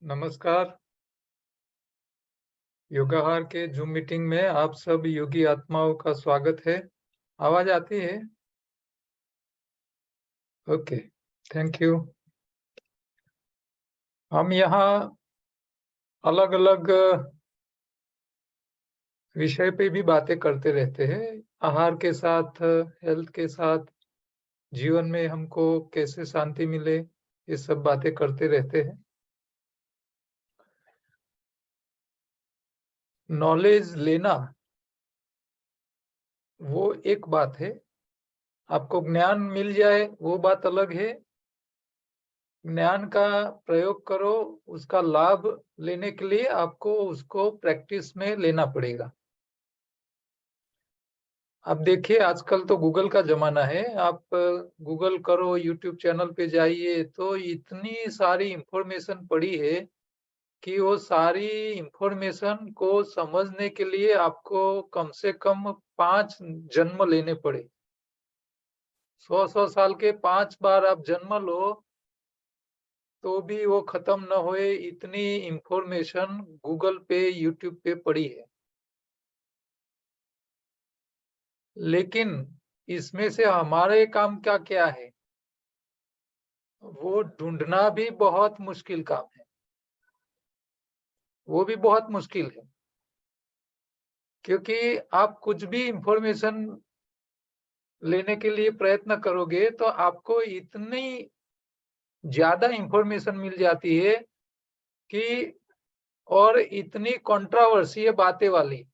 नमस्कार। योगाहार के zoom meeting में आप सब योगी आत्माओं का स्वागत है। आवाज़ आती है? Okay, thank you. हम यहाँ अलग-अलग विषय पे भी बातें करते रहते हैं। आहार के साथ, हेल्थ के साथ, जीवन में हमको कैसे शांति मिले, ये सब बातें करते रहते हैं। नॉलेज लेना, वो एक बात है। आपको ज्ञान मिल जाए, वो बात अलग है। ज्ञान का प्रयोग करो, उसका लाभ लेने के लिए आपको उसको प्रैक्टिस में लेना पड़ेगा। अब देखिए आजकल तो गूगल का ज़माना है, आप गूगल करो, यूट्यूब चैनल पे जाइए तो इतनी सारी इन्फॉर्मेशन पड़ी है कि वो सारी इन्फॉर्मेशन को समझने के लिए आपको कम से कम 5 जन्म लेने पड़े। 100-100 साल के 5 बार आप जन्म लो तो भी वो खत्म न होए इतनी इन्फॉर्मेशन गूगल पे, यूट्यूब पे पड़ी है। लेकिन इसमें से हमारे काम का क्या है? वो ढूँढना भी बहुत मुश्किल काम है। वो भी बहुत मुश्किल है, क्योंकि आप कुछ भी इन्फॉर्मेशन लेने के लिए प्रयत्न करोगे तो आपको इतनी ज़्यादा इन्फॉर्मेशन मिल जाती है कि और इतनी कंट्रोवर्सी है बातें वाली।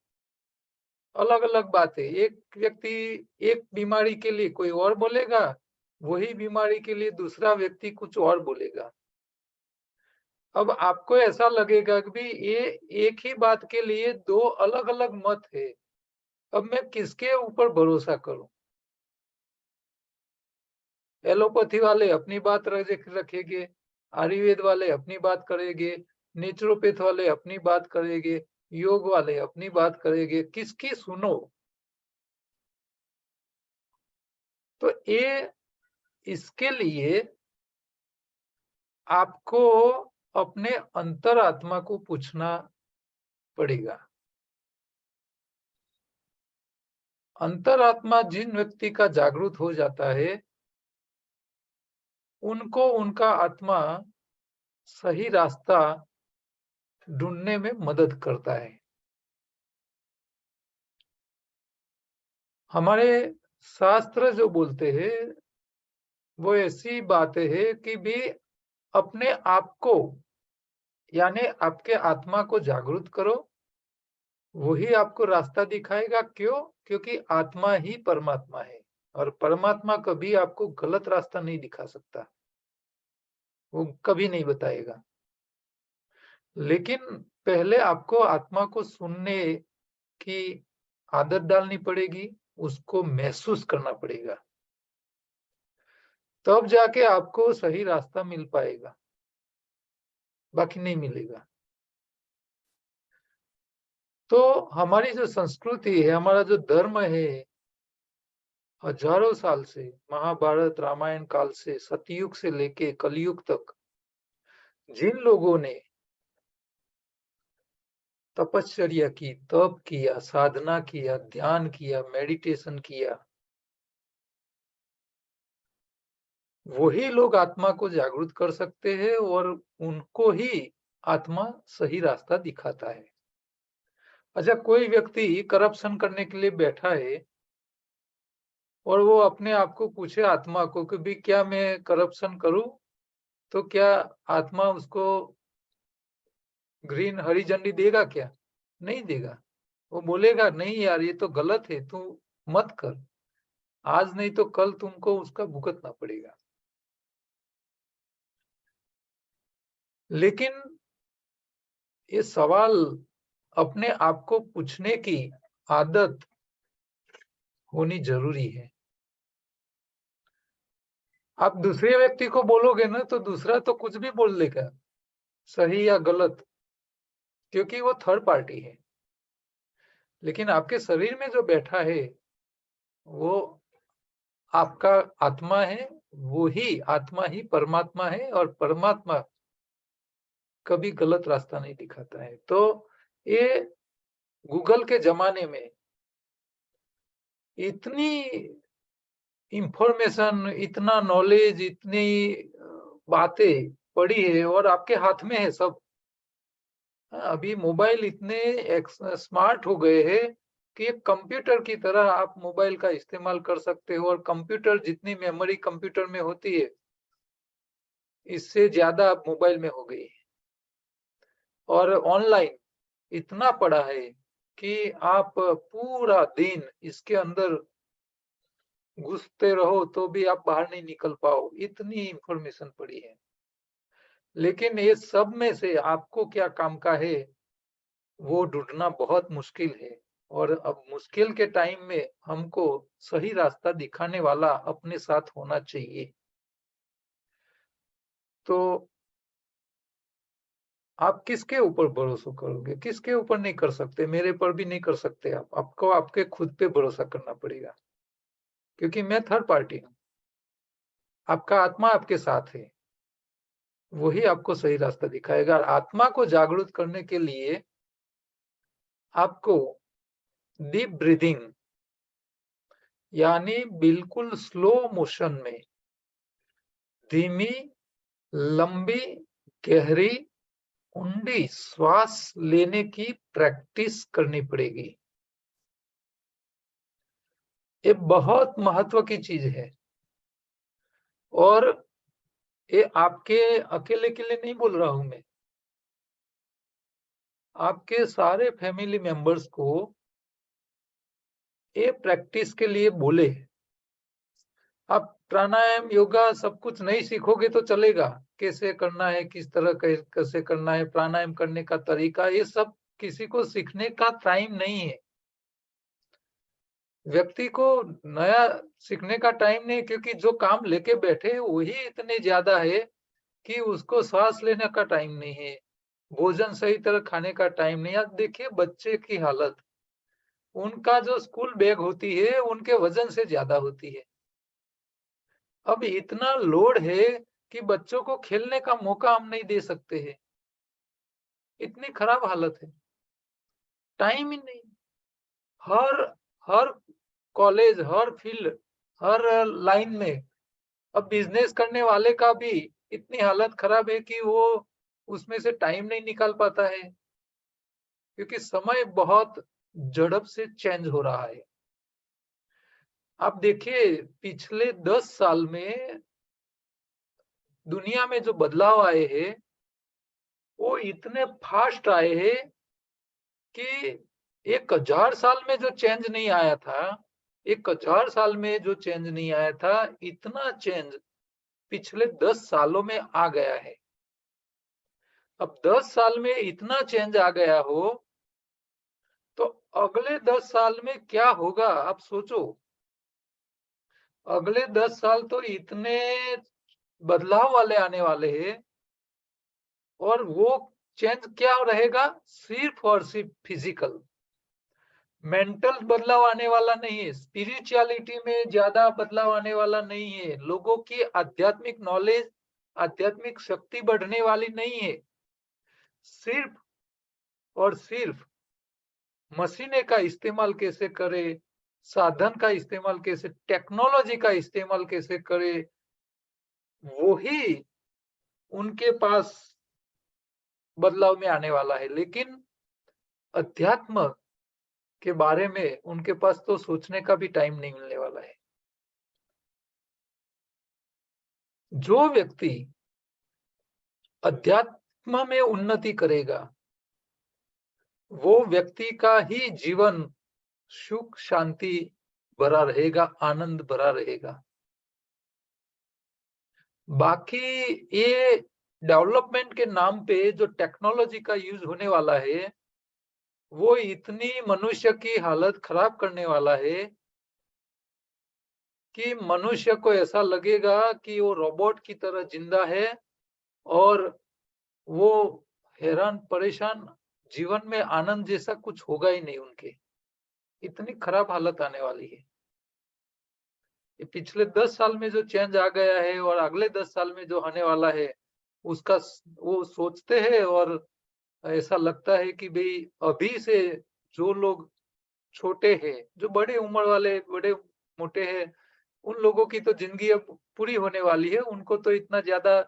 अलग-अलग बातें। एक व्यक्ति एक बीमारी के लिए कोई और बोलेगा, वही बीमारी के लिए दूसरा व्यक्ति कुछ और बोलेगा। अब आपको ऐसा लगेगा कि भी ये एक ही बात के लिए 2 अलग-अलग मत है। अब मैं किसके ऊपर भरोसा करूँ? एलोपैथी वाले अपनी बात रखेंगे, आयुर्वेद वाले अपनी बात करेंगे, नेचुरोपैथ वाले अपनी बात करेंगे, योग वाले अपनी बात करेंगे, किसकी सुनो? तो ये इसके लिए आपको अपने अंतरात्मा को पूछना पड़ेगा। अंतरात्मा जिन व्यक्ति का जागृत हो जाता है, उनको उनका आत्मा सही रास्ता ढूँढने में मदद करता है। हमारे शास्त्र जो बोलते हैं, वो ऐसी बातें हैं कि भी अपने आप को यानी आपके आत्मा को जागृत करो, वही आपको रास्ता दिखाएगा। क्यों? क्योंकि आत्मा ही परमात्मा है और परमात्मा कभी आपको गलत रास्ता नहीं दिखा सकता, वो कभी नहीं बताएगा। लेकिन पहले आपको आत्मा को सुनने की आदत डालनी पड़ेगी, उसको महसूस करना पड़ेगा, तब जाके आपको सही रास्ता मिल पाएगा, बाकी नहीं मिलेगा। तो हमारी जो संस्कृति है, हमारा जो धर्म है, हजारों साल से महाभारत, रामायण काल से, सतयुग से लेके कलयुग तक जिन लोगों ने तपश्चर्या की, तप किया, साधना किया, ध्यान किया, मेडिटेशन किया, वही लोग आत्मा को जागृत कर सकते हैं और उनको ही आत्मा सही रास्ता दिखाता है। अच्छा, कोई व्यक्ति करप्शन करने के लिए बैठा है और वो अपने आप को पूछे आत्मा को कि भी क्या मैं करप्शन करूं? तो क्या आत्मा उसको ग्रीन हरी झंडी देगा क्या? नहीं देगा। वो बोलेगा नहीं यार ये तो गलत है, तू मत कर। आज नहीं तो कल तुमको उसका भुगतना पड़ेगा। लेकिन ये सवाल अपने आप को पूछने की आदत होनी जरूरी है। आप दूसरे व्यक्ति को बोलोगे ना तो दूसरा तो कुछ भी बोल देगा, सही या गलत, क्योंकि वो थर्ड पार्टी है। लेकिन आपके शरीर में जो बैठा है, वो आपका आत्मा है, वो ही आत्मा ही परमात्मा है और परमात्मा कभी गलत रास्ता नहीं दिखाता है। तो ये गूगल के ज़माने में इतनी इन्फॉर्मेशन, इतना नॉलेज, इतनी बातें पड़ी है और आपके हाथ में है सब। अभी मोबाइल इतने स्मार्ट हो गए हैं कि एक कंप्यूटर की तरह आप मोबाइल का इस्तेमाल कर सकते हो, और कंप्यूटर जितनी मेमोरी कंप्यूटर में होती है, इससे ज्यादा अब मोबाइल में हो गई है। और ऑनलाइन इतना पड़ा है कि आप पूरा दिन इसके अंदर घुसते रहो तो भी आप बाहर नहीं निकल पाओ, इतनी इंफॉर्मेशन पड़ी है। लेकिन ये सब में से आपको क्या काम का है, वो ढूंढना बहुत मुश्किल है। और अब मुश्किल के टाइम में हमको सही रास्ता दिखाने वाला अपने साथ होना चाहिए। तो आप किसके ऊपर भरोसा करोगे, किसके ऊपर नहीं कर सकते, मेरे पर भी नहीं कर सकते आप, आपको आपके खुद पे भरोसा करना पड़ेगा, क्योंकि मैं थर्ड पार्टी हूँ। आपका आत्मा आपके साथ है, वही आपको सही रास्ता दिखाएगा। आत्मा को जागरूक करने के लिए आपको डीप ब्रीदिंग, यानी बिल्कुल स्लो मोशन में धीमी, लंबी, गहरी, ऊंडी श्वास लेने की प्रैक्टिस करनी पड़ेगी। ये बहुत महत्व की चीज है, और ये आपके अकेले के लिए नहीं बोल रहा हूं मैं, आपके सारे फैमिली मेंबर्स को ये प्रैक्टिस के लिए बोले। आप प्राणायाम, योगा सब कुछ नहीं सीखोगे तो चलेगा, कैसे करना है, किस तरह कैसे करना है, प्राणायाम करने का तरीका, ये सब किसी को सीखने का टाइम नहीं है। व्यक्ति को नया सीखने का टाइम नहीं, क्योंकि जो काम लेके बैठे वही इतने ज्यादा है कि उसको सांस लेने का टाइम नहीं है, भोजन सही तरह खाने का टाइम नहीं। आप देखिए बच्चे की हालत, उनका जो स्कूल बैग होती है उनके वजन से ज्यादा होती है। अब इतना लोड है कि बच्चों को खेलने का मौका हम नहीं दे सकते हैं, इतनी खराब हालत है, टाइम ही नहीं। हर हर कॉलेज, हर फील्ड, हर लाइन में अब बिजनेस करने वाले का भी इतनी हालत खराब है कि वो उसमें से टाइम नहीं निकाल पाता है, क्योंकि समय बहुत झड़प से चेंज हो रहा है। आप देखिए पिछले 10 साल में दुनिया में जो बदलाव आए हैं वो इतने फास्ट आए हैं कि 1000 साल में जो चेंज नहीं आया था, 1000 साल में जो चेंज नहीं आया था, इतना चेंज पिछले 10 सालों में आ गया है। अब 10 साल में इतना चेंज आ गया हो तो अगले 10 साल में क्या होगा आप सोचो। अगले 10 साल तो इतने बदलाव वाले आने वाले हैं, और वो चेंज क्या रहेगा, सिर्फ और सिर्फ फिजिकल। मेंटल बदलाव आने वाला नहीं है, स्पिरिचुअलिटी में ज्यादा बदलाव आने वाला नहीं है, लोगों की आध्यात्मिक नॉलेज, आध्यात्मिक शक्ति बढ़ने वाली नहीं है। सिर्फ और सिर्फ मशीने का इस्तेमाल कैसे करे, साधन का इस्तेमाल कैसे, टेक्नोलॉजी का इस्तेमाल कैसे करे, वो ही उनके पास बदलाव में आने वाला है। लेकिन अध्यात्म के बारे में उनके पास तो सोचने का भी टाइम नहीं मिलने वाला है। जो व्यक्ति अध्यात्म में उन्नति करेगा, वो व्यक्ति का ही जीवन सुख शांति भरा रहेगा, आनंद भरा रहेगा। बाकी ये डेवलपमेंट के नाम पे जो टेक्नोलॉजी का यूज होने वाला है, वो इतनी मनुष्य की हालत खराब करने वाला है कि मनुष्य को ऐसा लगेगा कि वो रोबोट की तरह जिंदा है, और वो हैरान परेशान, जीवन में आनंद जैसा कुछ होगा ही नहीं उनके, इतनी खराब हालत आने वाली है। ये पिछले 10 साल में जो चेंज आ गया है और अगले 10 साल में जो आने वाला है, उसका वो सोचते हैं और ऐसा लगता है कि भाई अभी से जो लोग छोटे हैं, जो बड़े उम्र वाले बड़े मोटे हैं, उन लोगों की तो जिंदगी अब पूरी होने वाली है, उनको तो इतना ज्यादा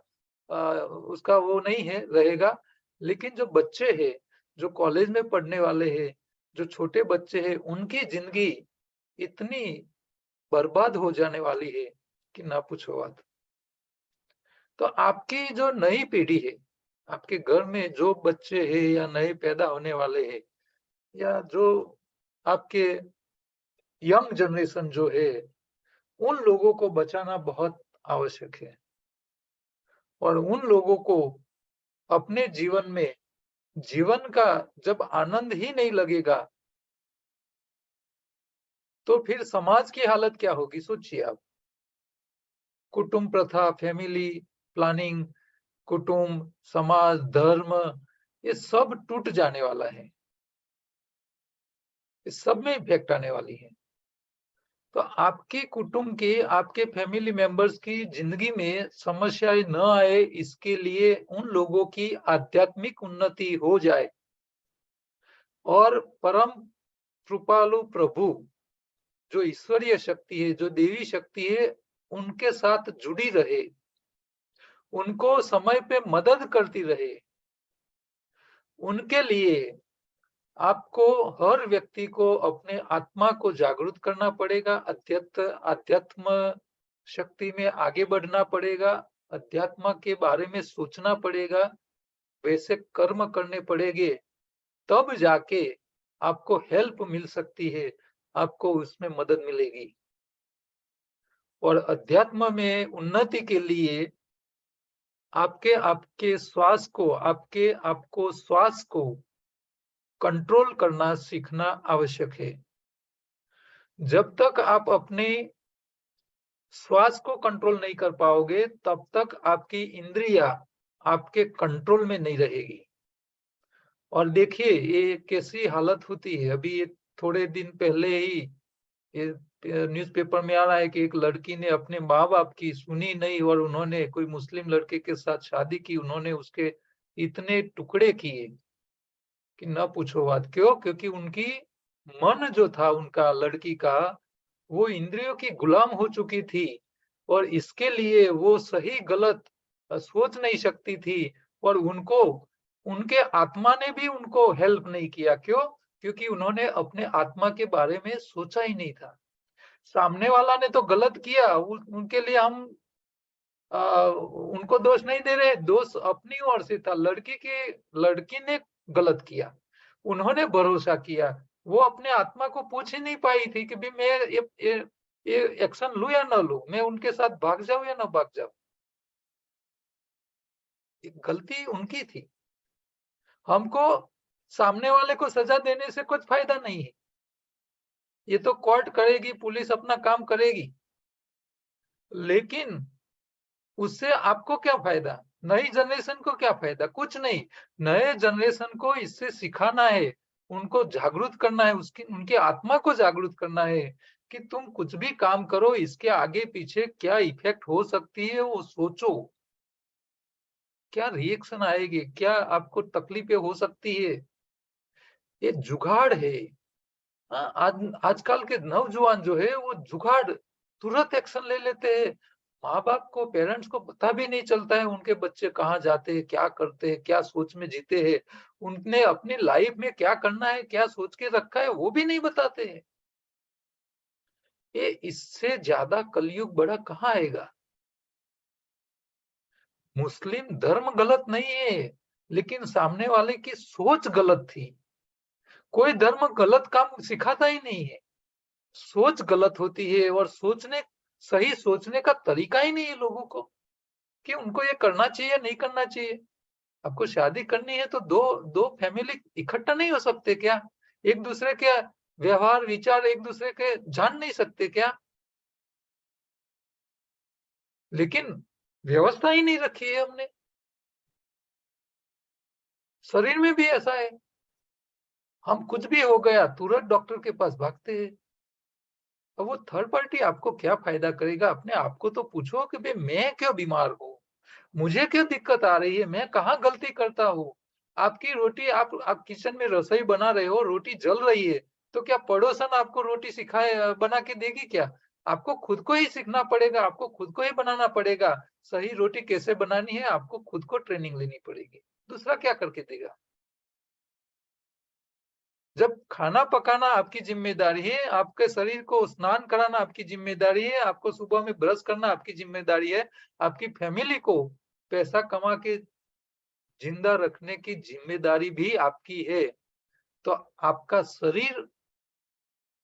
उसका वो नहीं है रहेगा। लेकिन जो बच्चे हैं, जो कॉलेज में पढ़ने वाले हैं, जो छोटे बच्चे हैं, उनकी जिंदगी इतनी बर्बाद हो जाने वाली है कि ना पूछो बात। तो आपकी जो नई पीढ़ी है, आपके घर में जो बच्चे हैं या नए पैदा होने वाले हैं, या जो आपके यंग जनरेशन जो है, उन लोगों को बचाना बहुत आवश्यक है। और उन लोगों को अपने जीवन में जीवन का जब आनंद ही नहीं लगेगा, तो फिर समाज की हालत क्या होगी सोचिए आप। कुटुंब प्रथा, फैमिली प्लानिंग, कुटुंब, समाज, धर्म, ये सब टूट जाने वाला है। इस सब में इफेक्ट आने वाली है। तो आपके कुटुंब के, आपके फैमिली मेंबर्स की जिंदगी में समस्याएं न आए, इसके लिए उन लोगों की आध्यात्मिक उन्नति हो जाए और परम कृपालु प्रभु, जो ईश्वरीय शक्ति है, जो देवी शक्ति है, उनके साथ जुड़ी रहे, उनको समय पे मदद करती रहे। उनके लिए आपको, हर व्यक्ति को अपने आत्मा को जागृत करना पड़ेगा, अध्यात्म शक्ति में आगे बढ़ना पड़ेगा, अध्यात्म के बारे में सोचना पड़ेगा, वैसे कर्म करने पड़ेंगे, तब जाके आपको हेल्प मिल सकती है, आपको उसमें मदद मिलेगी। और अध्यात्म में उन्नति के लिए आपके आपके श्वास को, आपको श्वास को कंट्रोल करना सीखना आवश्यक है। जब तक आप अपने श्वास को कंट्रोल नहीं कर पाओगे, तब तक आपकी इंद्रियां आपके कंट्रोल में नहीं रहेगी। और देखिए ये कैसी हालत होती है। अभी ये थोड़े दिन पहले ही ये न्यूज़पेपर में आ रहा है कि एक लड़की ने अपने माँ बाप की सुनी नहीं और उन्होंने कोई मुस्लिम लड़के के साथ शादी की। उन्होंने उसके इतने टुकड़े किए कि न पूछो बात। क्यों? क्योंकि उनकी मन जो था उनका, लड़की का, वो इंद्रियों की गुलाम हो चुकी थी और इसके लिए वो सही गलत सोच नहीं सकती थी। और उनको, उनके आत्मा ने भी उनको हेल्प नहीं किया। क्यों? क्योंकि उन्होंने अपने आत्मा के बारे में सोचा ही नहीं था। सामने वाला ने तो गलत किया, उनके लिए हम उनको दोष नहीं दे रहे, दोष अपनी ओर से था। लड़की ने गलत किया, उन्होंने भरोसा किया। वो अपने आत्मा को पूछ ही नहीं पाई थी कि भाई मैं ये एक्शन लूं या ना लूं, मैं उनके साथ भाग जाऊं या ना भाग जाऊं। गलती उनकी थी। हमको सामने वाले को सजा देने से कुछ फायदा नहीं है। ये तो कोर्ट करेगी, पुलिस अपना काम करेगी, लेकिन उससे आपको क्या फायदा? नई जनरेशन को क्या फायदा? कुछ नहीं। नए जनरेशन को इससे सिखाना है, उनको जागरूक करना है, उसकी उनकी आत्मा को जागरूक करना है कि तुम कुछ भी काम करो, इसके आगे पीछे क्या इफेक्ट हो सकती है वो सोचो। क्या रिएक्शन आएगी, क्या आपको तकलीफें हो सकती है। ये जुगाड़ है। आजकल के नौजवान जो है वो जुगाड़, तुरंत एक्शन ले लेते हैं। माँ बाप को, पेरेंट्स को पता भी नहीं चलता है उनके बच्चे कहाँ जाते हैं, क्या करते हैं, क्या सोच में जीते हैं, उनने अपनी लाइफ में क्या करना है, क्या सोच के रखा है, वो भी नहीं बताते हैं। ये इससे ज्यादा कलयुग बड़ा कहाँ आएगा। मुस्लिम धर्म गलत नहीं है, लेकिन सामने वाले की सोच गलत थी। कोई धर्म गलत काम सिखाता ही नहीं है। सोच गलत होती है और सही सोचने का तरीका ही नहीं है लोगों को कि उनको ये करना चाहिए नहीं करना चाहिए। आपको शादी करनी है तो दो दो फैमिली इकट्ठा नहीं हो सकते क्या? एक दूसरे के व्यवहार विचार एक दूसरे के जान नहीं सकते क्या? लेकिन व्यवस्था ही नहीं रखी है हमने। शरीर में भी ऐसा है, हम कुछ भी हो गया तुरंत डॉक्टर के पास भागते हैं। अब वो थर्ड पार्टी आपको क्या फायदा करेगा? अपने आप को तो पूछो कि भाई मैं क्यों बीमार हूँ, मुझे क्या दिक्कत आ रही है, मैं कहाँ गलती करता हूँ। आपकी रोटी आप किचन में रसोई बना रहे हो, रोटी जल रही है, तो क्या पड़ोसन आपको रोटी सिखाए बना के देगी क्या? आपको खुद को ही सीखना पड़ेगा, आपको खुद को ही बनाना पड़ेगा। सही रोटी कैसे बनानी है, आपको खुद को ट्रेनिंग लेनी पड़ेगी। दूसरा क्या करके देगा? जब खाना पकाना आपकी ज़िम्मेदारी है, आपके शरीर को स्नान कराना आपकी ज़िम्मेदारी है, आपको सुबह में ब्रश करना आपकी ज़िम्मेदारी है, आपकी फैमिली को पैसा कमा के ज़िंदा रखने की ज़िम्मेदारी भी आपकी है। तो आपका शरीर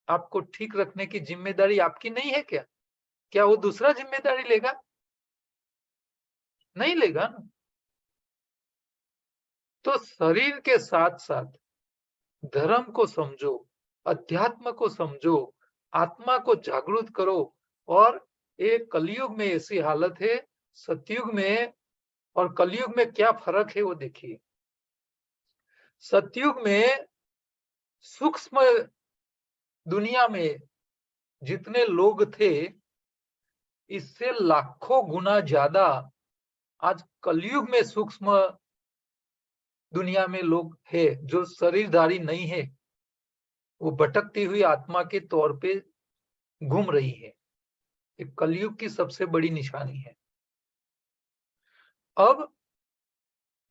आपको ठीक रखने की ज़िम्मेदारी आपकी नहीं है क्या? क्या वो दूसरा ज़िम्मेदारी लेगा? नहीं लेगा ना। तो शरीर के साथ-साथ धर्म को समझो, अध्यात्म को समझो, आत्मा को जागृत करो। और एक कलयुग में ऐसी हालत है, सतयुग में और कलयुग में क्या फर्क है वो देखिए। सतयुग में सूक्ष्म दुनिया में जितने लोग थे, इससे लाखों गुना ज्यादा आज कलयुग में सूक्ष्म दुनिया में लोग हैं जो शरीरधारी नहीं है, वो भटकती हुई आत्मा के तौर पे घूम रही है। ये कलयुग की सबसे बड़ी निशानी है। अब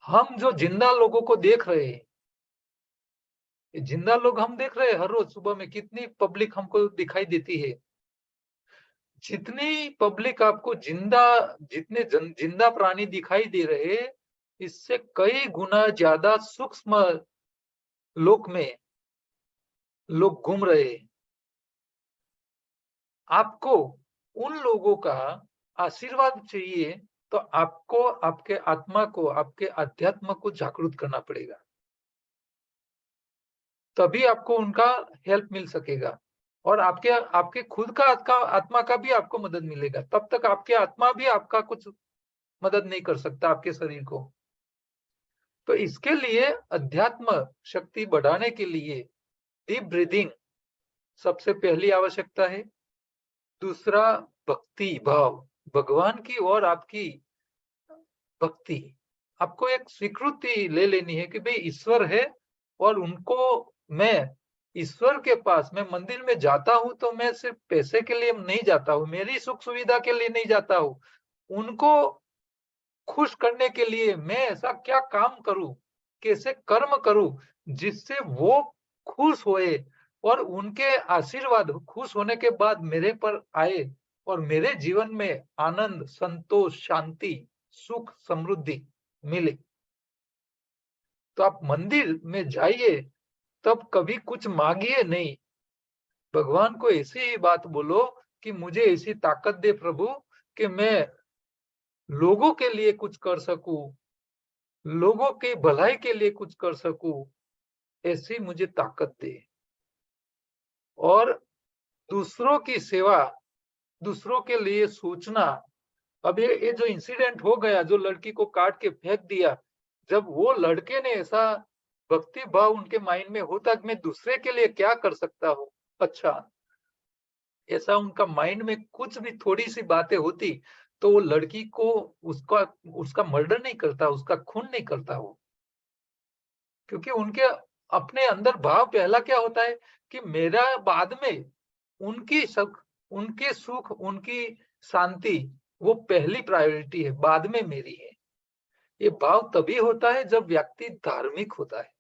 हम जो जिंदा लोगों को देख रहे हैं, ये जिंदा लोग हम देख रहे हैं हर रोज सुबह में कितनी पब्लिक हमको दिखाई देती है। जितनी पब्लिक आपको जितने जिंदा प्राणी दिखाई दे रहे हैं, इससे कई गुना ज्यादा सूक्ष्म लोक में लोग घूम रहे हैं। आपको उन लोगों का आशीर्वाद चाहिए, तो आपको आपके आत्मा को, आपके अध्यात्म को जागृत करना पड़ेगा। तभी आपको उनका हेल्प मिल सकेगा। और आपके आपके खुद का आत्मा का भी आपको मदद मिलेगा। तब तक आपके आत्मा भी आपका कुछ मदद नहीं कर सकता आपके शरीर को। तो इसके लिए अध्यात्म शक्ति बढ़ाने के लिए डीप ब्रीदिंग सबसे पहली आवश्यकता है। दूसरा, भक्ति भाव, भगवान की ओर आपकी भक्ति। आपको एक स्वीकृति ले लेनी है कि भाई ईश्वर है, और उनको मैं ईश्वर के पास मैं मंदिर में जाता हूं तो मैं सिर्फ पैसे के लिए नहीं जाता हूं, मेरी सुख सुविधा के लिए नहीं जाता हूं। उनको खुश करने के लिए मैं ऐसा क्या काम करूं, कैसे कर्म करूं जिससे वो खुश होए, और उनके आशीर्वाद खुश होने के बाद मेरे पर आए, और मेरे जीवन में आनंद, संतोष, शांति, सुख, समृद्धि मिले। तो आप मंदिर में जाइए, तब कभी कुछ मांगिए नहीं। भगवान को ऐसी ही बात बोलो कि मुझे ऐसी ताकत दे प्रभु कि मैं लोगों के लिए कुछ कर सकूं, लोगों की भलाई के लिए कुछ कर सकूं, ऐसी मुझे ताकत दे। और दूसरों की सेवा, दूसरों के लिए सोचना। अब ये जो इंसिडेंट हो गया, जो लड़की को काट के फेंक दिया, जब वो लड़के ने ऐसा भक्ति भाव उनके माइंड में होता कि मैं दूसरे के लिए क्या कर सकता हूँ, अच्छा, ऐसा उनका माइंड में कुछ भी थोड़ी सी बातें होती, तो वो लड़की को उसका उसका मर्डर नहीं करता, उसका खून नहीं करता वो। क्योंकि उनके अपने अंदर भाव पहला क्या होता है कि मेरा बाद में उनकी सुख, उनके सुख, उनकी शांति वो पहली प्रायोरिटी है, बाद में मेरी है। ये भाव तभी होता है जब व्यक्ति धार्मिक होता है,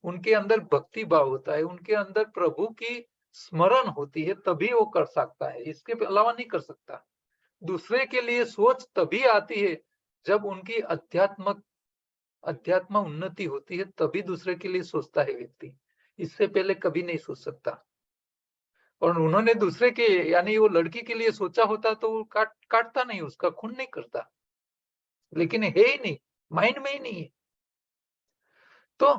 उनके अंदर भक्ति भाव होता है, उनके अंदर प्रभु की स्मरण होती है, तभी वो कर सकता है, इसके अलावा नहीं कर सकता। दूसरे के लिए सोच तभी आती है जब उनकी अध्यात्म उन्नति होती है, तभी दूसरे के लिए सोचता है व्यक्ति, इससे पहले कभी नहीं सोच सकता। और उन्होंने दूसरे के यानी वो लड़की के लिए सोचा होता तो वो काटता नहीं, उसका खून नहीं करता, लेकिन है ही नहीं, माइंड में ही नहीं है। तो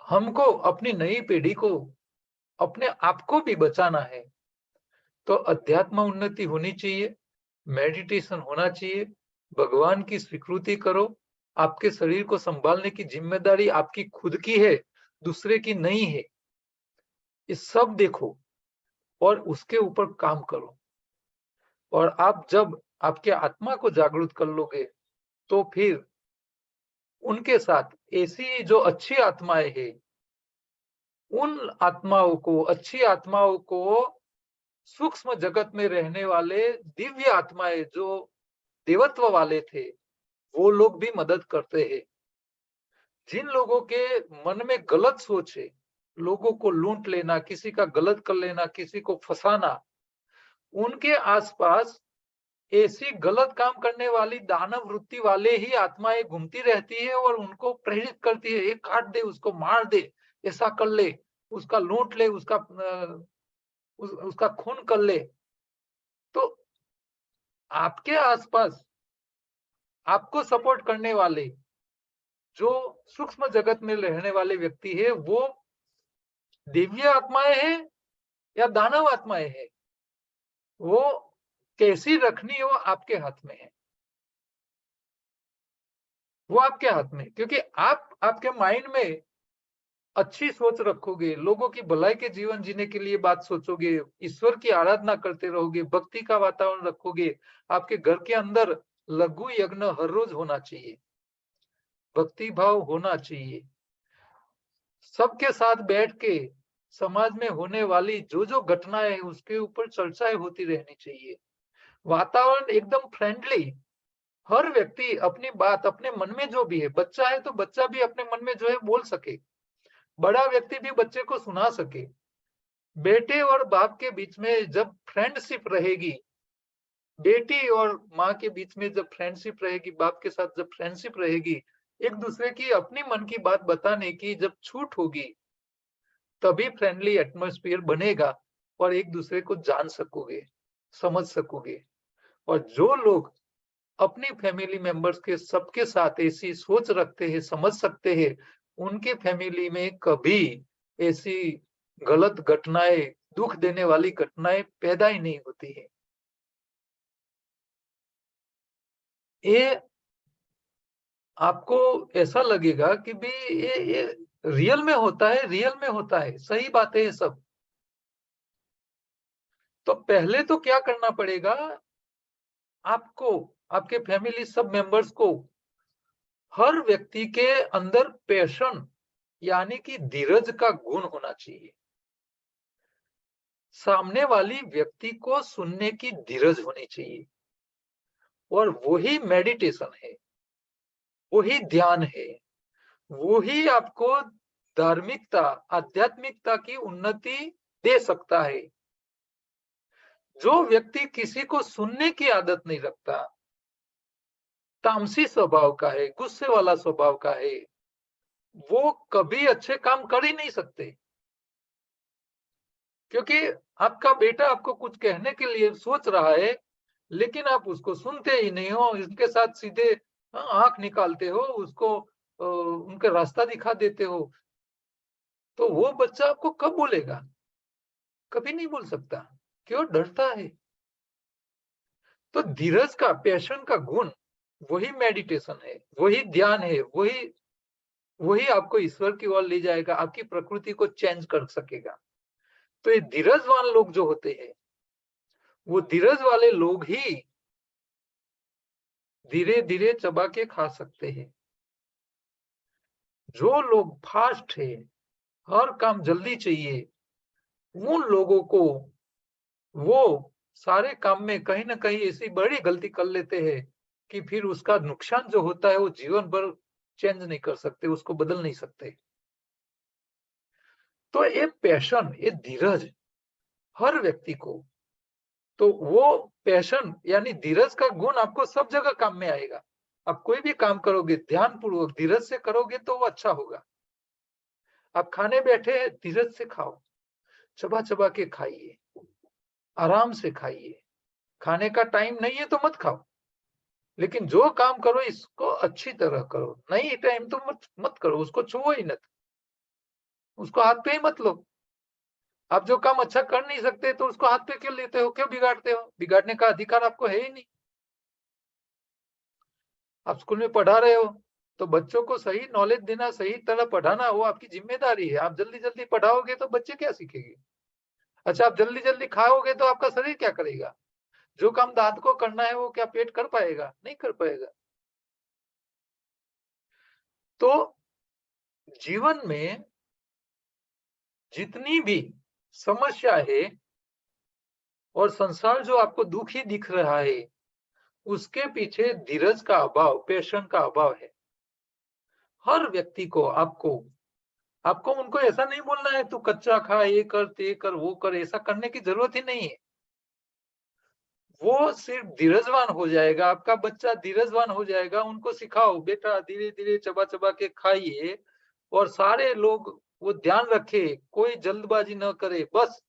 हमको अपनी नई पीढ़ी को, अपने आप को भी बचाना है, तो अध्यात्म उन्नति होनी चाहिए, मेडिटेशन होना चाहिए, भगवान की स्वीकृति करो। आपके शरीर को संभालने की जिम्मेदारी आपकी खुद की है, दूसरे की नहीं है। ये सब देखो और उसके ऊपर काम करो। और आप जब आपके आत्मा को जागृत कर लोगे, तो फिर उनके साथ ऐसी जो अच्छी आत्माएं हैं, उन आत्माओं को, अच्छी आत्माओं को सूक्ष्म जगत में रहने वाले दिव्य आत्माएं जो देवत्व वाले थे, वो लोग भी मदद करते हैं। जिन लोगों के मन में गलत सोच है, लोगों को लूट लेना, किसी का गलत कर लेना, किसी को फंसाना, उनके आसपास ऐसी गलत काम करने वाली दानव वृत्ति वाले ही आत्माएं घूमती रहती है और उनको प्रेरित करती है, एक काट दे, उसको मार दे, ऐसा कर ले, उसका लूट ले, उसका खून कर ले। तो आपके आसपास आपको सपोर्ट करने वाले जो सूक्ष्म जगत में रहने वाले व्यक्ति है, वो दिव्य आत्माएं हैं या दानव आत्माएं हैं, वो कैसी रखनी हो आपके हाथ में है। वो आपके हाथ में, क्योंकि आप आपके माइंड में अच्छी सोच रखोगे, लोगों की भलाई के जीवन जीने के लिए बात सोचोगे, ईश्वर की आराधना करते रहोगे, भक्ति का वातावरण रखोगे, आपके घर के अंदर लघु यज्ञ हर रोज होना चाहिए, भक्ति भाव होना चाहिए, सबके साथ बैठ के समाज में होने वाली जो जो घटनाएं हैं उसके ऊपर चर्चाएं होती रहनी चाहिए, वातावरण एकदम फ्रेंडली, हर व्यक्ति अपनी बात अपने मन में जो भी है, बच्चा है तो बच्चा भी अपने मन में जो है बोल सके, बड़ा व्यक्ति भी बच्चे को सुना सके। बेटे और बाप के बीच में जब फ्रेंडशिप रहेगी, बेटी और माँ के बीच में जब फ्रेंडशिप रहेगी, बाप के साथ जब फ्रेंडशिप रहेगी, एक दूसरे की अपनी मन की बात बताने की जब छूट होगी, तभी फ्रेंडली एटमॉस्फेयर बनेगा और एक दूसरे को जान सकोगे, समझ सकोगे। और जो लोग अपनी फैमिली मेंबर्स के सबके साथ ऐसी सोच रखते हैं, समझ सकते हैं, उनके फैमिली में कभी ऐसी गलत घटनाएं, दुख देने वाली घटनाएं पैदा ही नहीं होती है। ये आपको ऐसा लगेगा कि भी ये रियल में होता है, रियल में होता है, सही बात है ये सब। तो पहले तो क्या करना पड़ेगा आपको, आपके फैमिली सब मेंबर्स को, हर व्यक्ति के अंदर पैशन यानी कि धीरज का गुण होना चाहिए, सामने वाली व्यक्ति को सुनने की धीरज होनी चाहिए, और वही मेडिटेशन है, वही ध्यान है, वही आपको धार्मिकता, आध्यात्मिकता की उन्नति दे सकता है। जो व्यक्ति किसी को सुनने की आदत नहीं रखता, तामसी स्वभाव का है, गुस्से वाला स्वभाव का है, वो कभी अच्छे काम कर ही नहीं सकते। क्योंकि आपका बेटा आपको कुछ कहने के लिए सोच रहा है, लेकिन आप उसको सुनते ही नहीं हो, इसके साथ सीधे आंख निकालते हो, उसको उनका रास्ता दिखा देते हो, तो वो बच्चा आपको कब बोलेगा? कभी नहीं बोल सकता। क्यों? डरता है। तो धीरज का, पैशन का गुण, वही मेडिटेशन है, वही ध्यान है, वही वही आपको ईश्वर की ओर ले जाएगा, आपकी प्रकृति को चेंज कर सकेगा। तो ये धीरजवान लोग जो होते हैं, वो धीरज वाले लोग ही धीरे धीरे चबा के खा सकते हैं। जो लोग फास्ट है, हर काम जल्दी चाहिए, उन लोगों को वो सारे काम में कहीं ना कहीं ऐसी बड़ी गलती कर लेते हैं कि फिर उसका नुकसान जो होता है वो जीवन भर चेंज नहीं कर सकते, उसको बदल नहीं सकते। तो ये पैशन, ये धीरज हर व्यक्ति को, तो वो पैशन यानी धीरज का गुण आपको सब जगह काम में आएगा। आप कोई भी काम करोगे ध्यान पूर्वक धीरज से करोगे तो वो अच्छा होगा। आप खाने बैठे हैं, धीरज से खाओ, चबा चबा के खाइए, आराम से खाइए। खाने का टाइम नहीं है तो मत खाओ, लेकिन जो काम करो इसको अच्छी तरह करो। नहीं टाइम तो मत मत करो, उसको छुओ ही मत, उसको हाथ पे ही मत लो। आप जो काम अच्छा कर नहीं सकते तो उसको हाथ पे क्यों लेते हो, क्यों बिगाड़ते हो? बिगाड़ने का अधिकार आपको है ही नहीं। आप स्कूल में पढ़ा रहे हो तो बच्चों को सही नॉलेज देना, सही तरह पढ़ाना, वो आपकी जिम्मेदारी है। आप जल्दी जल्दी पढ़ाओगे तो बच्चे क्या सीखेंगे? अच्छा, आप जल्दी जल्दी खाओगे तो आपका शरीर क्या करेगा? जो काम दांत को करना है वो क्या पेट कर पाएगा? नहीं कर पाएगा। तो जीवन में जितनी भी समस्या है और संसार जो आपको दुखी दिख रहा है, उसके पीछे धीरज का अभाव, पेशेंस का अभाव है। हर व्यक्ति को आपको उनको ऐसा नहीं बोलना है तू कच्चा खा, ये कर, ते कर, वो कर, ऐसा करने की जरूरत ही नहीं है। वो सिर्फ धीरजवान हो जाएगा, आपका बच्चा धीरजवान हो जाएगा। उनको सिखाओ बेटा धीरे धीरे चबा चबा के खाइए, और सारे लोग वो ध्यान रखे, कोई जल्दबाजी न करे। बस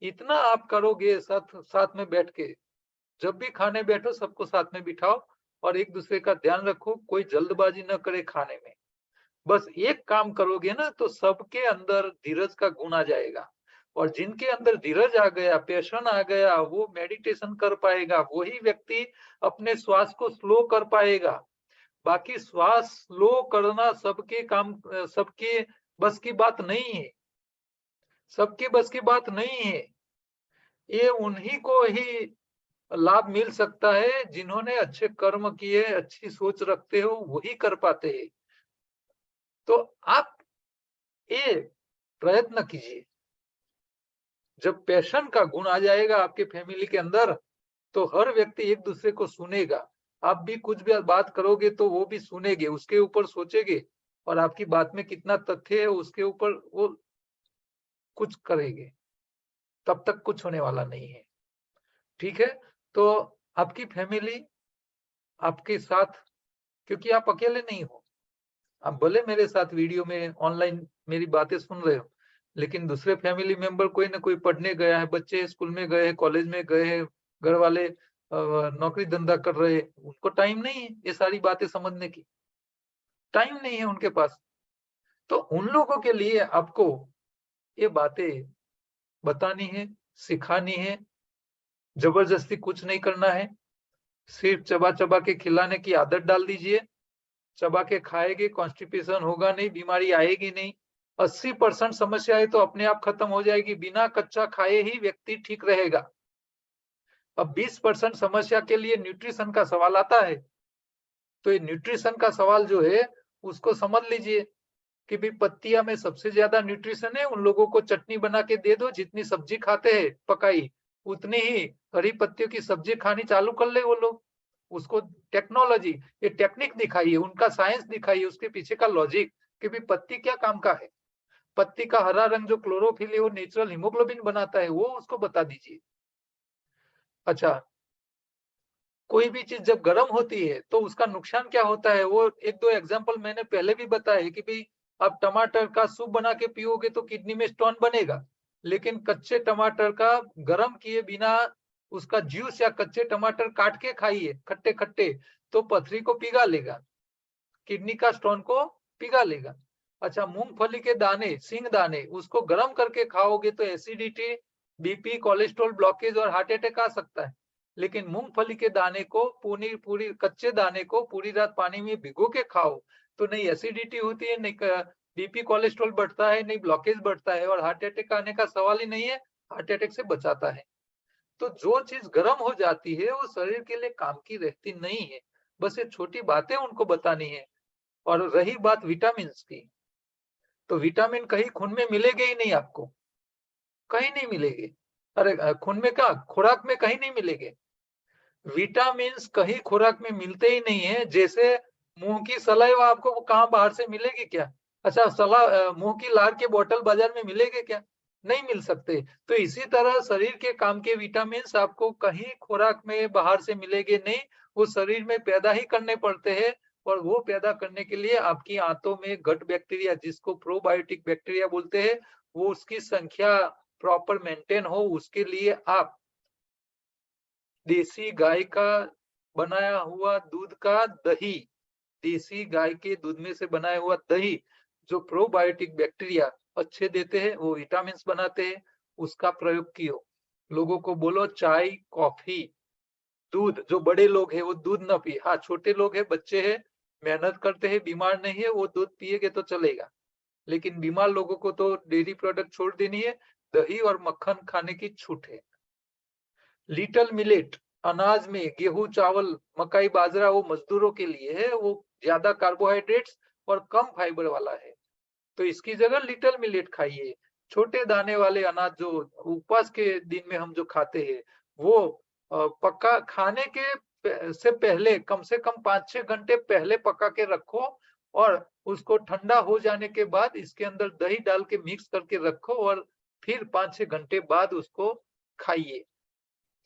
इतना आप करोगे, साथ साथ में बैठ के जब भी खाने बैठो सबको साथ में बिठाओ और एक दूसरे का ध्यान रखो, कोई जल्दबाजी न करे खाने में। बस एक काम करोगे ना तो सबके अंदर धीरज का गुण आ जाएगा। और जिनके अंदर धीरज आ गया, पेशन आ गया, वो मेडिटेशन कर पाएगा, वही व्यक्ति अपने श्वास को स्लो कर पाएगा। बाकी श्वास स्लो करना सबके बस की बात नहीं है, सबके बस की बात नहीं है। ये उन्हीं को ही लाभ मिल सकता है जिन्होंने अच्छे कर्म किए, अच्छी सोच रखते हो, वही कर पाते हैं। तो आप ये प्रयत्न कीजिए। जब पैशन का गुण आ जाएगा आपके फैमिली के अंदर, तो हर व्यक्ति एक दूसरे को सुनेगा। आप भी कुछ भी बात करोगे तो वो भी सुनेंगे, उसके ऊपर सोचेंगे, और आपकी बात में कितना तथ्य है उसके ऊपर वो कुछ करेंगे। तब तक कुछ होने वाला नहीं है। ठीक है? तो आपकी फैमिली आपके साथ, क्योंकि आप अकेले नहीं हो। आप भले मेरे साथ वीडियो में ऑनलाइन मेरी बातें सुन रहे हो, लेकिन दूसरे फैमिली मेंबर कोई ना कोई पढ़ने गया है, बच्चे स्कूल में गए हैं, कॉलेज में गए हैं, घर वाले नौकरी धंधा कर रहे हैं, उनको टाइम नहीं है ये सारी बातें समझने की, टाइम नहीं है उनके पास। तो उन लोगों के लिए आपको ये बातें बतानी है, सिखानी है। जबरदस्ती कुछ नहीं करना है, सिर्फ चबा चबा के खिलाने की आदत डाल दीजिए। चबा के खाएगी, कॉन्स्टिपेशन होगा नहीं, बीमारी आएगी नहीं। 80% समस्याएं तो अपने आप खत्म हो जाएगी, बिना कच्चा खाए ही व्यक्ति ठीक रहेगा। अब 20% समस्या के लिए न्यूट्रिशन का सवाल आता है। तो ये न्यूट्रिशन का सवाल जो है उसको समझ लीजिए कि भी पत्तियां में सबसे ज्यादा न्यूट्रिशन है। उन लोगों को चटनी बना के दे दो, जितनी सब्जी खाते हैं पकाई, उतनी ही हरी पत्तियों की सब्जी खानी चालू कर ले वो लोग। उसको टेक्नोलॉजी, ये टेक्निक दिखाइए, उनका साइंस दिखाइए, उसके पीछे का लॉजिक कि भी पत्ती क्या काम का है। पत्ती का हरा रंग जो क्लोरोफिल है वो नेचुरल हीमोग्लोबिन बनाता है, वो उसको बता दीजिए। अच्छा, कोई भी चीज जब गर्म होती है तो उसका नुकसान क्या होता है, वो एक दो एग्जांपल मैंने पहले भी बताया कि भाई आप टमाटर का सूप बना के पियोगे तो किडनी में स्टोन बनेगा, लेकिन कच्चे टमाटर का गर्म किए बिना उसका जूस या कच्चे टमाटर काट के खाइए खट्टे खट्टे, तो पथरी को पिघा लेगा, किडनी का स्टोन को पिघा लेगा। अच्छा, मूंगफली के दाने, सिंग दाने, उसको गर्म करके खाओगे तो एसिडिटी, बीपी, कोलेस्ट्रॉल, ब्लॉकेज और हार्ट अटैक आ सकता है। लेकिन मूंगफली के दाने को पूरी पूरी कच्चे दाने को पूरी रात पानी में भिगो के खाओ तो नहीं एसिडिटी होती है, नहीं बीपी कोलेस्ट्रॉल बढ़ता है, नहीं ब्लॉकेज बढ़ता है, और हार्ट अटैक आने का सवाल ही नहीं है, हार्ट अटैक से बचाता है। तो जो चीज गर्म हो जाती है वो शरीर के लिए काम की रहती नहीं है। बस ये छोटी बातें उनको बतानी है। और रही बात विटामिन की, तो विटामिन कहीं खून में मिलेंगे ही नहीं आपको, कहीं नहीं मिलेंगे। अरे खून में क्या, खुराक में कहीं नहीं मिलेंगे। विटामिन कहीं खुराक में मिलते ही नहीं है। जैसे मुंह की सलाइवा आपको कहाँ बाहर से मिलेगी क्या? अच्छा, मुंह की लार के बोतल बाजार में मिलेंगे क्या? नहीं मिल सकते। तो इसी तरह शरीर के काम के विटामिन आपको कहीं खुराक में बाहर से मिलेंगे नहीं, वो शरीर में पैदा ही करने पड़ते हैं। और वो पैदा करने के लिए आपकी आंतों में गट बैक्टीरिया, जिसको प्रोबायोटिक बैक्टीरिया बोलते हैं, वो उसकी संख्या प्रॉपर मेंटेन हो, उसके लिए आप देसी गाय का बनाया हुआ दूध का दही, देसी गाय के दूध में से बनाया हुआ दही, जो प्रोबायोटिक बैक्टीरिया अच्छे देते हैं, वो विटामिन बनाते हैं, उसका प्रयोग कियो। लोगों को बोलो चाय, कॉफी, दूध, जो बड़े लोग हैं वो दूध न पिए। हाँ, छोटे लोग हैं, बच्चे हैं, मेहनत करते हैं, बीमार नहीं है, वो दूध पिएगे तो चलेगा। लेकिन बीमार लोगों को तो डेयरी प्रोडक्ट छोड़ देनी है, दही और मक्खन खाने की छूट है। लिटल मिलेट, अनाज में गेहूं, चावल, मकाई, बाजरा, वो मजदूरों के लिए है, वो ज्यादा कार्बोहाइड्रेट्स और कम फाइबर वाला है, तो इसकी जगह लिटिल मिलेट खाइए। छोटे दाने वाले अनाज जो उपवास के दिन में हम जो खाते हैं, वो पका खाने के से पहले कम से कम 5-6 घंटे पहले पका के रखो और उसको ठंडा हो जाने के बाद इसके अंदर दही डाल के मिक्स करके रखो और फिर 5-6 घंटे बाद उसको खाइए।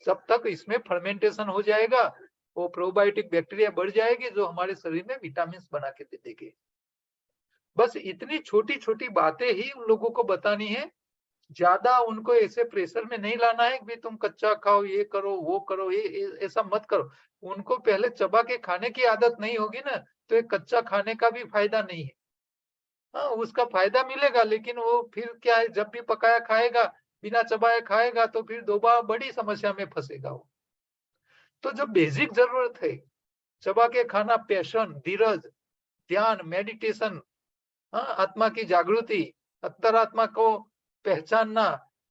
जब तक इसमें फर्मेंटेशन हो जाएगा, वो प्रोबायोटिक बैक्टीरिया बढ़ जाएगी जो हमारे शरीर में विटामिन बना के दे देगी। बस इतनी छोटी छोटी बातें ही उन लोगों को बतानी है, ज्यादा उनको ऐसे प्रेशर में नहीं लाना है कि तुम कच्चा खाओ, ये करो वो करो, ये ऐसा मत करो। उनको पहले चबा के खाने की आदत नहीं होगी ना, तो ये कच्चा खाने का भी फायदा नहीं है। हाँ, उसका फायदा मिलेगा, लेकिन वो फिर क्या है, जब भी पकाया खाएगा, बिना चबाए खाएगा, तो फिर दोबारा बड़ी समस्या में फंसेगा वो। तो जो बेसिक जरूरत है, चबा के खाना, पैशन, धीरज, ध्यान, मेडिटेशन, हाँ, आत्मा की जागृति, अंतरात्मा को पहचानना,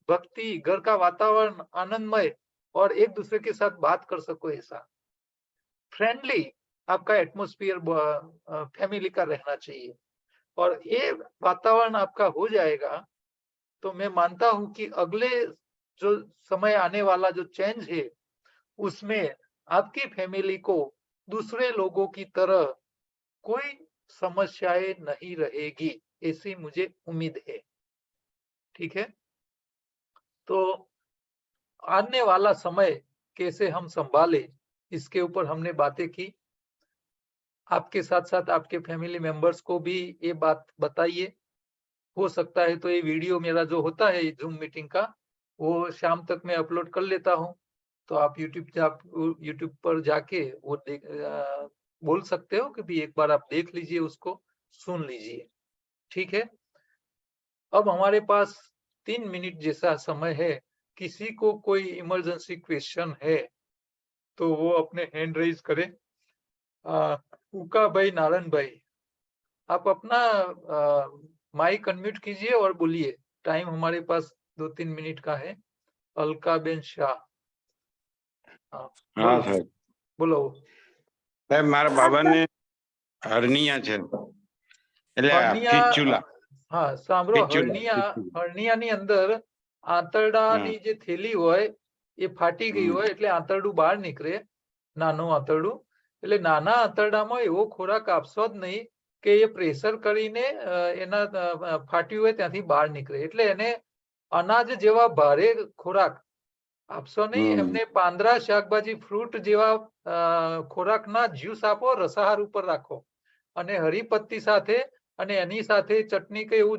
भक्ति, घर का वातावरण आनंदमय और एक दूसरे के साथ बात कर सको ऐसा फ्रेंडली आपका एटमॉस्फेयर फैमिली का रहना चाहिए। और ये वातावरण आपका हो जाएगा तो मैं मानता हूं कि अगले जो समय आने वाला जो चेंज है, उसमें आपकी फैमिली को दूसरे लोगों की तरह कोई समस्याएं नहीं रहेगी, ऐसी मुझे उम्मीद है। ठीक है, तो आने वाला समय कैसे हम संभाले, इसके ऊपर हमने बातें की। आपके साथ साथ आपके फैमिली मेंबर्स को भी ये बात बताइए। हो सकता है तो ये वीडियो मेरा जो होता है जूम मीटिंग का, वो शाम तक मैं अपलोड कर लेता हूँ, तो आप यूट्यूब पर जाके वो बोल सकते हो कि भी एक बार आप देख लीजिए, उसको सुन लीजिए। ठीक है, अब हमारे पास 3 मिनट जैसा समय है। किसी को कोई इमरजेंसी क्वेश्चन है तो वो अपने हैंड रेज करे। उका भाई, नारायण भाई, आप अपना माइक अनम्यूट कीजिए और बोलिए। टाइम हमारे पास 2-3 मिनट का है। अलका बेन शाह, हाँ सर, बोलो। સાહેબ મારા બાબાને હરનિયા છે, એટલે ફિસ્ચુલા. હા, સાંભળો, હરનિયાની અંદર આંતરડાની જે થેલી હોય એ ફાટી ગઈ હોય એટલે આંતરડું બહાર નીકળે, નાનું આંતરડું. એટલે નાના આંતરડામાં એવો ખોરાક આપશો જ નહીં કે એ પ્રેશર કરીને એના ફાટ્યું હોય ત્યાંથી બહાર નીકળે. એટલે એને અનાજ જેવા ભારે ખોરાક આપશો નહીં. એમને પાંદડા, શાકભાજી, ફ્રૂટ જેવા ખોરાકના જ્યુસ આપો, રસાહાર ઉપર રાખો અને હરી પત્તી સાથે અને એની સાથે ચટણી કે એવું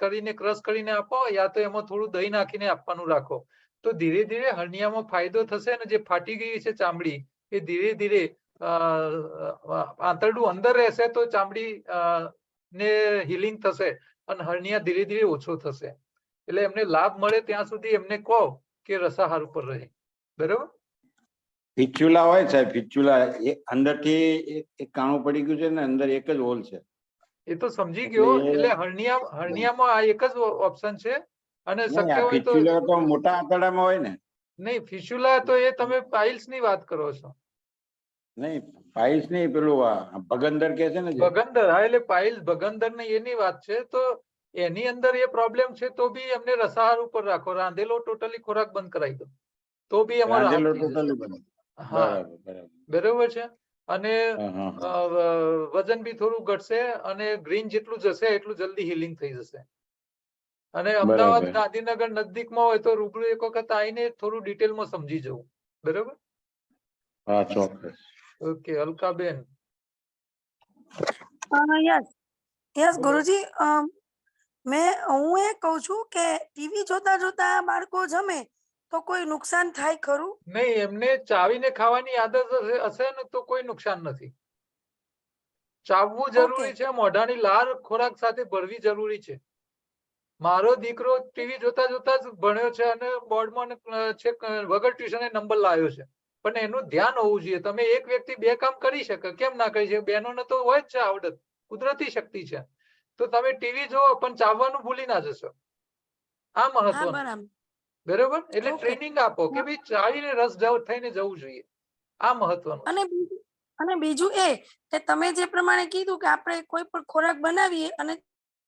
કરીને ક્રશ કરીને આપો, યા તો એમાં થોડું દહીં નાખીને આપવાનું રાખો. તો ધીરે ધીરે હર્નિયામાં ફાયદો થશે અને જે ફાટી ગઈ છે ચામડી એ ધીરે ધીરે આંતરડું અંદર રહેશે તો ચામડી ને હિલિંગ થશે અને હર્નિયા ધીરે ધીરે ઓછો થશે. એટલે એમને લાભ મળે ત્યાં સુધી એમને કહો કે રસાહાર ઉપર રહે. બરાબર? ફિસ્ચુલા હોય સાહેબ, ફિસ્ચુલા અંદરથી એક કાણું પડી ગયું છે ને અંદર એક જ હોલ છે. એ તો સમજી ગયો. એટલે હર્નિયામાં આ એક જ ઓપ્શન છે અને શક્ય હોય તો ફિસ્ચુલા તો મોટા આંતરડામાં હોય ને. નહીં, ફિસ્ચુલા તો એ તમે પાઇલ્સ ની વાત કરો છો. નહીં, પાઇલ્સ નહીં, પેલું ભગંદર કે છે ને, ભગંદર. હા, એટલે પાઇલ્સ, ભગંદર ને એની વાત છે. તો એની અંદર એ પ્રોબ્લેમ છે તો બી એમને રસાહાર ઉપર રાખો. રાંધેલો ટોટલી ખોરાક બંધ કરાવી દો તો બી એમાં રાહત થઈ જશે. હા, બરાબર છે. અને વજન બી થોડું ઘટશે અને ગ્રીન જેટલું જશે એટલું જલ્દી હિલિંગ થઈ જશે. અને અમદાવાદ, ગાંધીનગર નજદીકમાં હોય તો રૂબરૂ એક વખત આવીને થોડું ડિટેલમાં સમજી જવું. બરાબર? હા, ચોક્કસ. ઓકે, અલકાબેન. યસ ગુરુજી, હું એ કહું છું કે ટીવી જોતા જોતા બાળકો જમે તો કોઈ નુકસાન થાય ખરું? નહીં, એમને ચાવીને ખાવાની આદત હશે ને તો કોઈ નુકસાન નથી. ચાવવું જરૂરી છે, મોઢાની લાળ ખોરાક સાથે ભરવી જરૂરી છે. મારો દીકરો ટીવી જોતા જોતા જ ભણ્યો છે અને બોર્ડમાં છે વગર ટ્યુશને નંબર લાવ્યો છે. પણ એનું ધ્યાન હોવું જોઈએ. તમે એક વ્યક્તિ બે કામ કરી શકે, કેમ ના કરી શકે? બહેનોને તો હોય જ છે આવડત, કુદરતી શક્તિ છે. તો તમે ટીવી જોવો પણ ચાવવાનું ભૂલી ના જશો. આ મહત્વનું. બરોબર? એટલે ટ્રેનિંગ આપો કે ભાઈ ચાવીને રસ થઈને જવું જોઈએ. આ મહત્વનું. અને બીજું એ કે તમે જે પ્રમાણે કીધું કે આપણે કોઈ પણ ખોરાક બનાવીએ અને